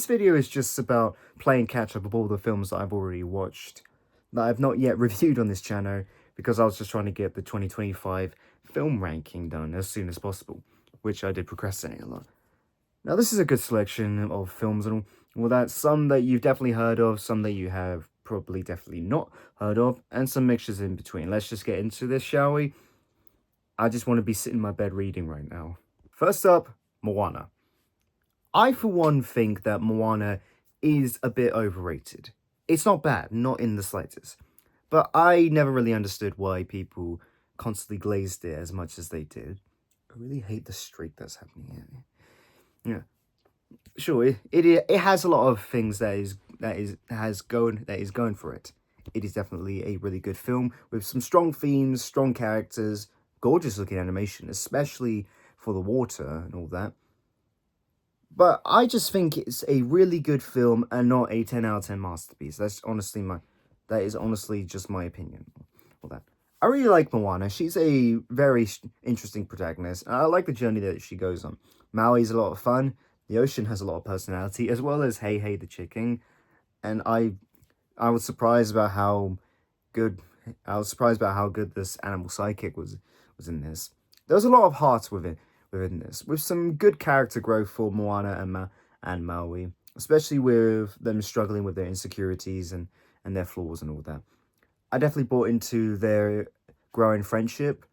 video is just about playing catch up of all the films that I've already watched that I've not yet reviewed on this channel, because I was just trying to get the 2025 film ranking done as soon as possible, which I did procrastinate a lot. Now, this is a good selection of films and all that. Some that you've definitely heard of, some that you have probably definitely not heard of, and some mixtures in between. Let's just get into this, shall we? I just want to be sitting in my bed reading right now. First up, Moana. I, for one, think that Moana is a bit overrated. It's not bad, not in the slightest. But I never really understood why people constantly glazed it as much as they did. I really hate the streak that's happening here. Yeah, sure. It has a lot of things that is going for it. It is definitely a really good film with some strong themes, strong characters, gorgeous looking animation, especially for the water and all that. But I just think it's a really good film and not a 10 out of 10 masterpiece. That is honestly just my opinion. All that. I really like Moana. She's a very interesting protagonist. And I like the journey that she goes on. Maui's a lot of fun. The ocean has a lot of personality, as well as Hey Hey the chicken. And I was surprised about how good this animal sidekick was in this. There was a lot of heart within this, with some good character growth for Moana and Maui, especially with them struggling with their insecurities and their flaws and all that. I definitely bought into their growing friendship,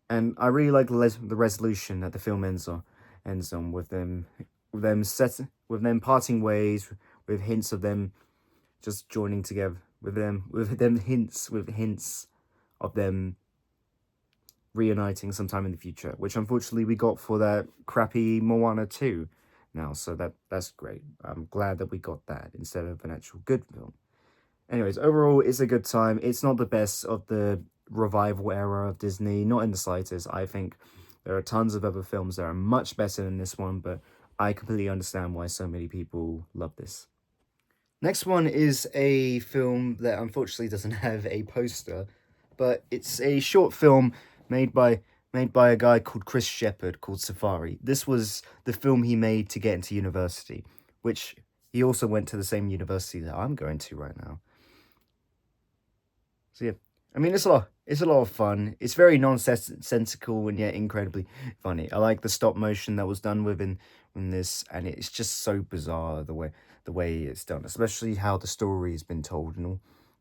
and I really like the resolution that the film ends on with them parting ways, with hints of them just joining together, with hints of them reuniting sometime in the future, which unfortunately we got for that crappy Moana 2 now, so that's great. I'm glad that we got that instead of an actual good film. Anyways, overall, it's a good time. It's not the best of the revival era of Disney, not in the slightest. I think there are tons of other films that are much better than this one, but I completely understand why so many people love this. Next one is a film that unfortunately doesn't have a poster, but it's a short film made by a guy called Chris Shepherd called Safari. This was the film he made to get into university, which he also went to the same university that I'm going to right now. So yeah, I mean, it's a lot of fun. It's very nonsensical and yet incredibly funny. I like the stop motion that was done within this, and it's just so bizarre the way it's done, especially how the story has been told and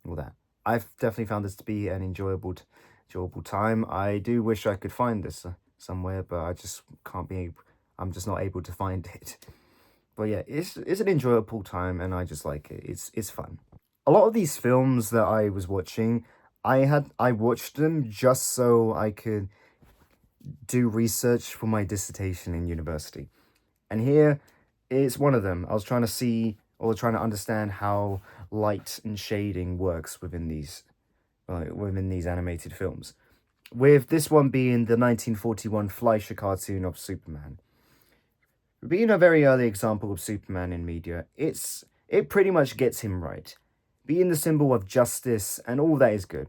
all that. I've definitely found this to be an enjoyable time. I do wish I could find this somewhere, but I just can't be. I'm just not able to find it. But yeah, it's an enjoyable time, and I just like it. It's fun. A lot of these films that I was watching, I watched them just so I could do research for my dissertation in university. And here, it's one of them. I was trying to understand how light and shading works within these animated films. With this one being the 1941 Fleischer cartoon of Superman. Being a very early example of Superman in media, it pretty much gets him right. Being the symbol of justice and all that is good.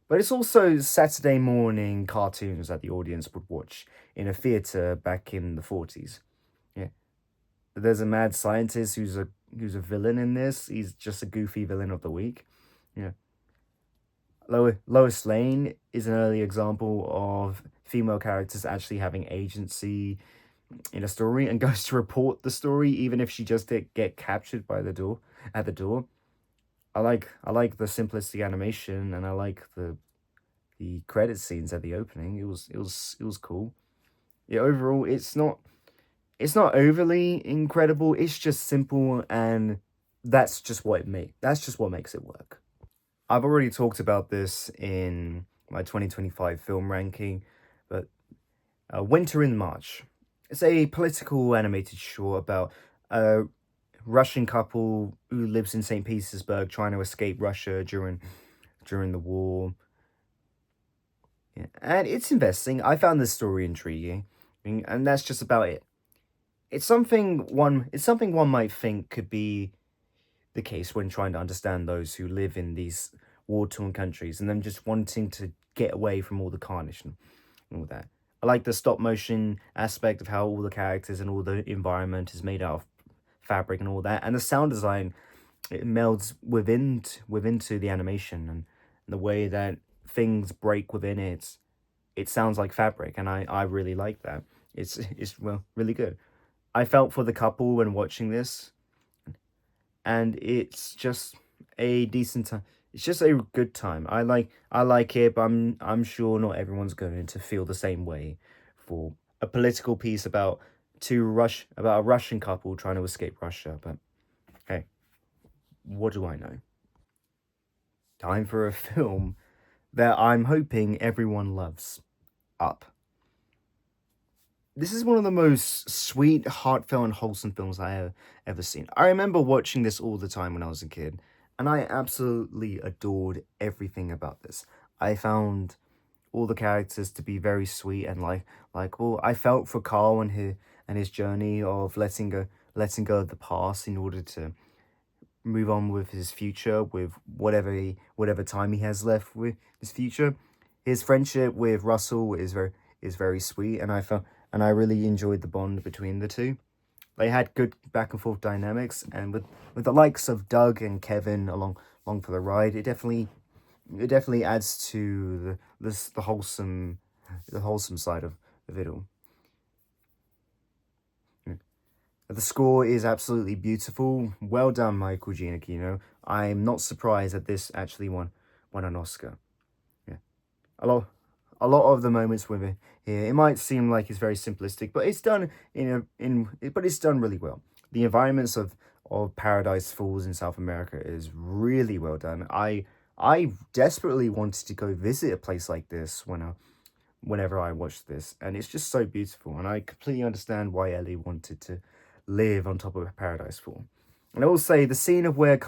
But it's also Saturday morning cartoons that the audience would watch in a theatre back in the 40s. Yeah. There's a mad scientist who's a villain in this. He's just a goofy villain of the week. Yeah. Lois Lane is an early example of female characters actually having agency in a story and goes to report the story even if she just did get captured by the door. I like the simplistic animation, and I like the credit scenes at the opening. It was cool. Yeah, overall it's not overly incredible. It's just simple, and that's just what makes it work. I've already talked about this in my 2025 film ranking, but Winter in March. It's a political animated short about a Russian couple who lives in St. Petersburg trying to escape Russia during the war. Yeah. And it's investing. I found this story intriguing, and that's just about it. It's something one might think could be the case when trying to understand those who live in these war-torn countries and them just wanting to get away from all the carnage and all that. I like the stop motion aspect of how all the characters and all the environment is made out of fabric and all that, and the sound design, it melds within the animation, and the way that things break within it. It sounds like fabric, and I really like that. It's well, really good. I felt for the couple when watching this, and it's just a decent time. It's just a good time. I like it, but I'm sure not everyone's going to feel the same way for a political piece about a Russian couple trying to escape Russia. But hey, what do I know? Time for a film that I'm hoping everyone loves. Up. This is one of the most sweet, heartfelt, and wholesome films I have ever seen. I remember watching this all the time when I was a kid, and I absolutely adored everything about this. I found all the characters to be very sweet and well, I felt for Carl and his journey of letting go of the past in order to move on with his future, with whatever time he has left with his future. His friendship with Russell is very sweet, and I really enjoyed the bond between the two. They had good back and forth dynamics, and with the likes of Doug and Kevin along for the ride, it definitely adds to the wholesome side of it all. The score is absolutely beautiful. Well done, Michael Giacchino. I'm not surprised that this actually won an Oscar. Yeah, a lot a lot of the moments with it here, it might seem like it's very simplistic, but it's done but it's done really well. The environments of Paradise Falls in South America is really well done. I desperately wanted to go visit a place like this whenever I watched this, and it's just so beautiful, and I completely understand why Ellie wanted to live on top of a Paradise Fall. And I will say the scene of where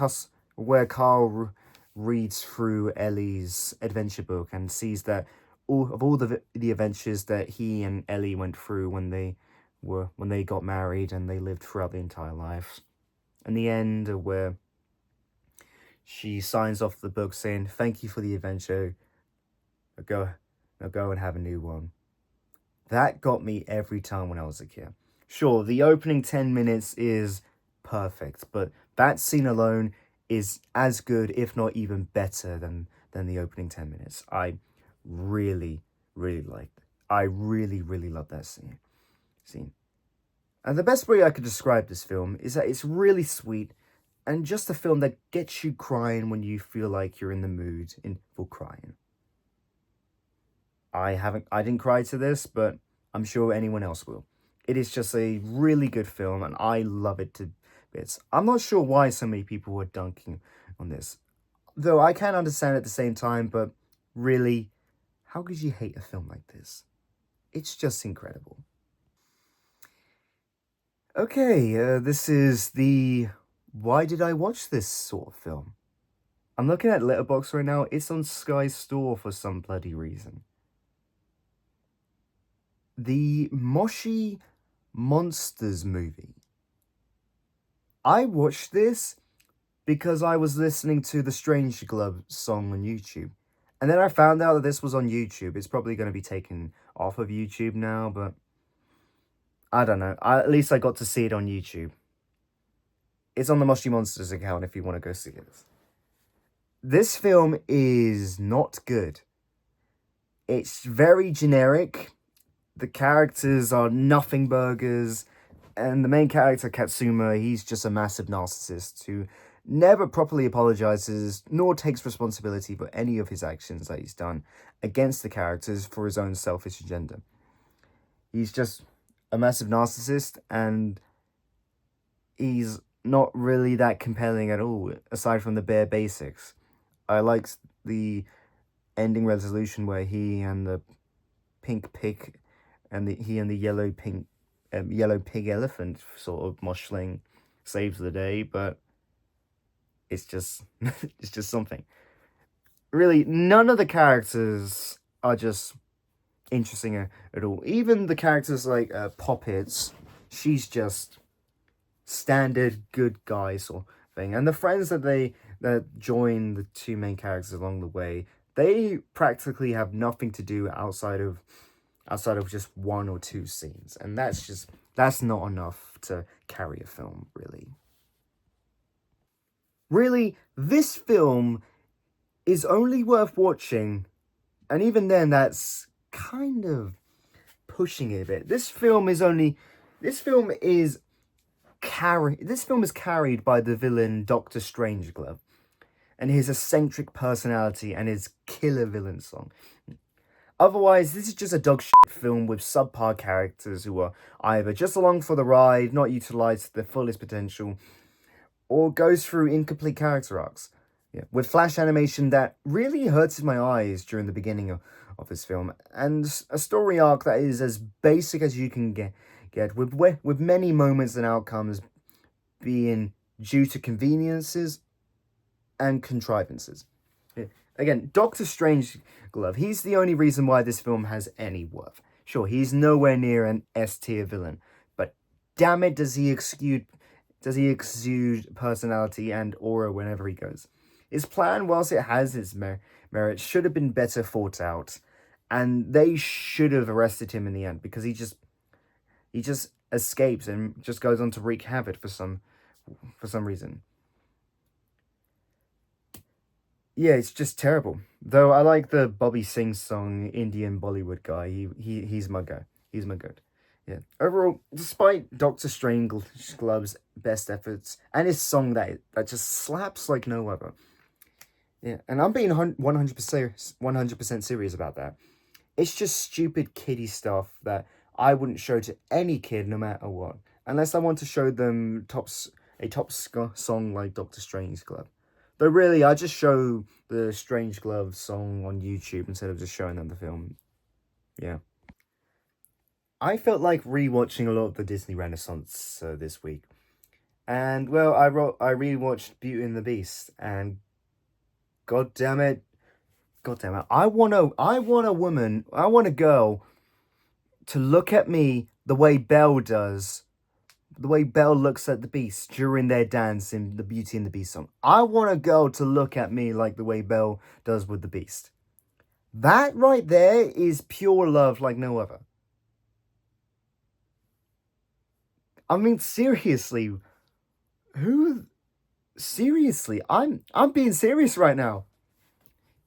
Carl reads through Ellie's adventure book and sees that all the adventures that he and Ellie went through when they got married and they lived throughout the entire life. And the end where she signs off the book saying, "Thank you for the adventure. Now go and have a new one." That got me every time when I was a kid. Sure, the opening 10 minutes is perfect, but that scene alone is as good, if not even better than the opening 10 minutes. I really, really liked it. I really, really love that scene. And the best way I could describe this film is that it's really sweet and just a film that gets you crying when you feel like you're in the mood for crying. I didn't cry to this, but I'm sure anyone else will. It is just a really good film, and I love it to bits. I'm not sure why so many people were dunking on this, though I can understand at the same time, but really, how could you hate a film like this? It's just incredible. Okay, this is the why did I watch this sort of film? I'm looking at Letterboxd right now. It's on Sky Store for some bloody reason. The Moshi Monsters movie. I watched this because I was listening to the Strange Glove song on YouTube. And then I found out that this was on YouTube. It's probably going to be taken off of YouTube now, but I don't know. At least I got to see it on YouTube. It's on the Moshi Monsters account if you want to go see it. This film is not good. It's very generic. The characters are nothing burgers. And the main character, Katsuma, he's just a massive narcissist who never properly apologizes nor takes responsibility for any of his actions that he's done against the characters for his own selfish agenda. He's just a massive narcissist, and he's not really that compelling at all, aside from the bare basics. I liked the ending resolution where he and the pink pig and the yellow pig elephant sort of moshling saves the day, but it's just it's just something. Really, none of the characters are just interesting at all. Even the characters like Poppets, she's just standard good guy sort of thing. And the friends that join the two main characters along the way, they practically have nothing to do outside of just one or two scenes, and that's just That's not enough to carry a film, really. Really, this film is only worth watching, and even then, that's kind of pushing it a bit. This film is carried by the villain Doctor Strangeglove and his eccentric personality and his killer villain song. Otherwise, this is just a dog shit film with subpar characters who are either just along for the ride, not utilised to their fullest potential, or goes through incomplete character arcs. Yeah, with flash animation that really hurts my eyes during the beginning of this film, and a story arc that is as basic as you can get with many moments and outcomes being due to conveniences and contrivances. Yeah. Again, Doctor Strangeglove, he's the only reason why this film has any worth. Sure, he's nowhere near an S-tier villain, but damn it, does he exude personality and aura whenever he goes. His plan, whilst it has its merits, should have been better thought out, and they should have arrested him in the end, because he just escapes and just goes on to wreak havoc for some reason. Yeah, it's just terrible. Though I like the Bobby Singh song Indian Bollywood guy. He's my guy. He's my goat. Yeah. Overall, despite Doctor Strangelove's best efforts and his song that just slaps like no other. Yeah, and I'm being 100% serious about that. It's just stupid kiddie stuff that I wouldn't show to any kid no matter what, unless I want to show them a top song like Doctor Strangeglove. Though really, I just show the Strangeglove song on YouTube instead of just showing them the film. Yeah. I felt like rewatching a lot of the Disney Renaissance this week. And, well, I rewatched Beauty and the Beast, and God damn it, I want a girl to look at me the way Belle does, the way Belle looks at the Beast during their dance in the Beauty and the Beast song. I want a girl to look at me like the way Belle does with the Beast. That right there is pure love like no other. I mean, seriously, seriously, I'm being serious right now.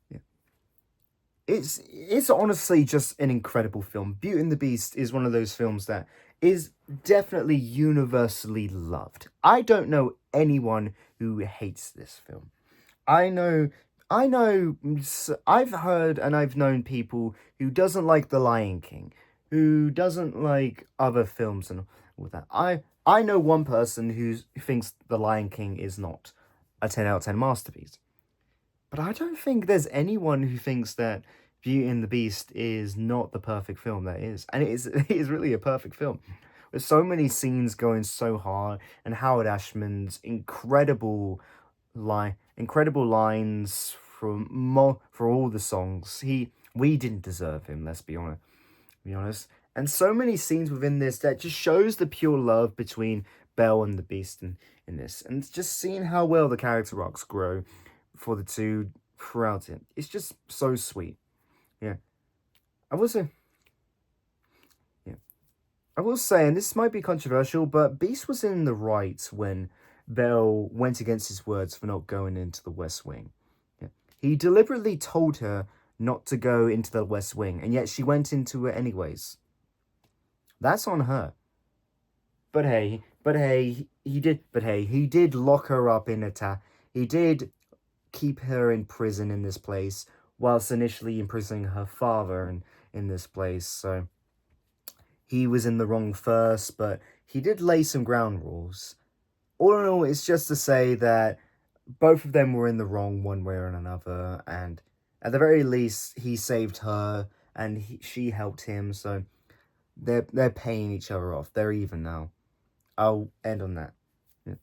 Yeah. It's honestly just an incredible film. Beauty and the Beast is one of those films that is definitely universally loved. I don't know anyone who hates this film. I've heard and I've known people who doesn't like The Lion King, who doesn't like other films and all that. I know one person who thinks The Lion King is not a 10 out of 10 masterpiece. But I don't think there's anyone who thinks that Beauty and the Beast is not the perfect film that is. And it is really a perfect film. With so many scenes going so hard, and Howard Ashman's incredible lines for all the songs. We didn't deserve him, let's be honest. And so many scenes within this that just shows the pure love between Belle and the Beast in this. And just seeing how well the character arcs grow for the two throughout it. It's just so sweet. Yeah. I will say, and this might be controversial, but Beast was in the right when Belle went against his words for not going into the West Wing. Yeah. He deliberately told her not to go into the West Wing, and yet she went into it anyways. That's on her. But hey, he did lock her up in he did keep her in prison in this place, whilst initially imprisoning her father in this place, so he was in the wrong first, but he did lay some ground rules. All in all, it's just to say that both of them were in the wrong one way or another, and at the very least, he saved her, and she helped him, so they're paying each other off. They're even now. I'll end on that. Yeah.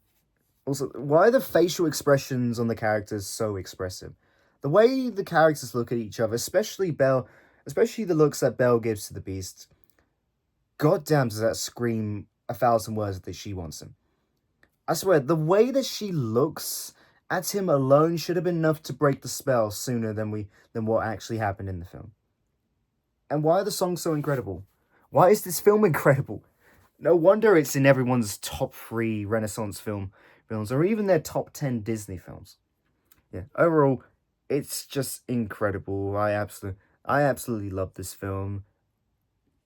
Also, why are the facial expressions on the characters so expressive? The way the characters look at each other, especially Belle, especially the looks that Belle gives to the Beast, goddamn does that scream 1,000 words that she wants him. I swear, the way that she looks at him alone should have been enough to break the spell sooner than what actually happened in the film. And why are the songs so incredible? Why is this film incredible? No wonder it's in everyone's top 3 Renaissance films, or even their top 10 Disney films. Yeah, overall, it's just incredible. I absolutely love this film,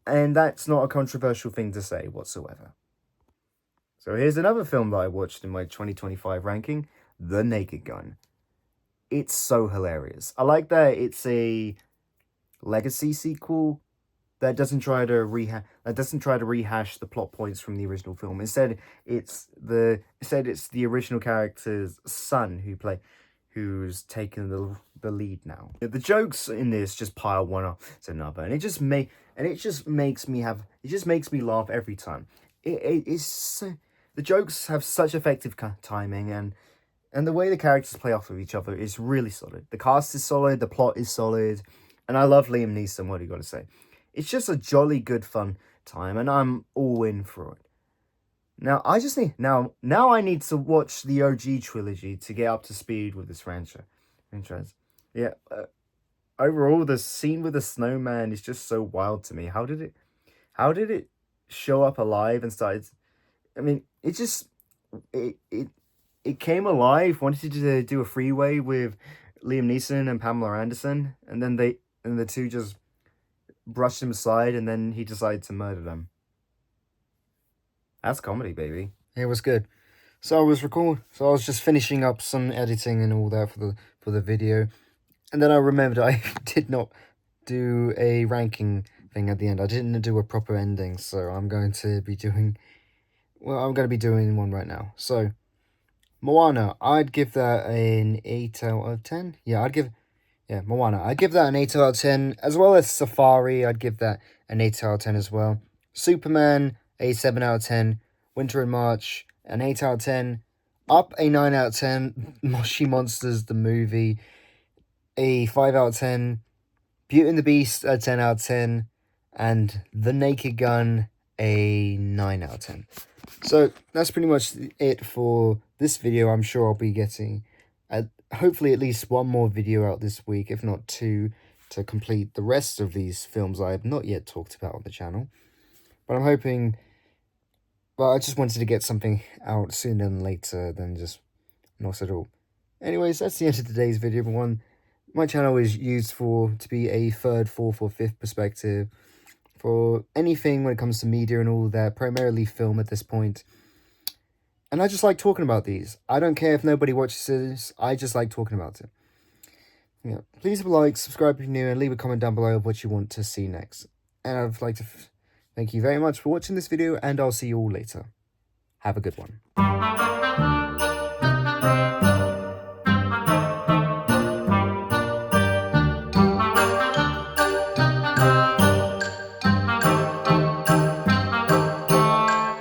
and that's not a controversial thing to say whatsoever. So here's another film that I watched in my 2025 ranking, The Naked Gun. It's so hilarious. I like that it's a legacy sequel that doesn't try to rehash the plot points from the original film. Instead, it's the original character's son who's taken the lead now. The jokes in this just pile one up to another, and it just makes me laugh every time. The jokes have such effective timing, and the way the characters play off of each other is really solid. The cast is solid, the plot is solid, and I love Liam Neeson. What do you got to say? It's just a jolly good fun time, and I'm all in for it. Now I need to watch the OG trilogy to get up to speed with this franchise. Yeah. Overall, the scene with the snowman is just so wild to me. How did it show up alive and started? I mean, it came alive, wanted to do a freeway with Liam Neeson and Pamela Anderson, and then the two just brushed him aside, and then he decided to murder them. That's comedy, baby. It was good. So I was just finishing up some editing and all that for the video, and then I remembered I did not do a ranking thing at the end. I didn't do a proper ending, so I'm going to be doing one right now. So Moana, I'd give that an 8 out of 10. Moana, I'd give that an 8 out of 10, as well as Safari, I'd give that an 8 out of 10 as well. Superman, a 7 out of 10. Winter and March, an 8 out of 10. Up, a 9 out of 10. Moshi Monsters, the movie, a 5 out of 10. Beauty and the Beast, a 10 out of 10. And The Naked Gun, a 9 out of 10. So that's pretty much it for this video. I'm sure I'll be getting hopefully at least one more video out this week, if not 2, to complete the rest of these films I have not yet talked about on the channel. But I'm hoping, well, I just wanted to get something out sooner than later than just not at all. Anyways, that's the end of today's video, everyone. My channel is used to be a third, fourth, or fifth perspective for anything when it comes to media and all that, primarily film at this point. And I just like talking about these. I don't care if nobody watches this, I just like talking about it. Yeah, please like, subscribe if you're new, and leave a comment down below of what you want to see next. And I'd like to thank you very much for watching this video, and I'll see you all later. Have a good one.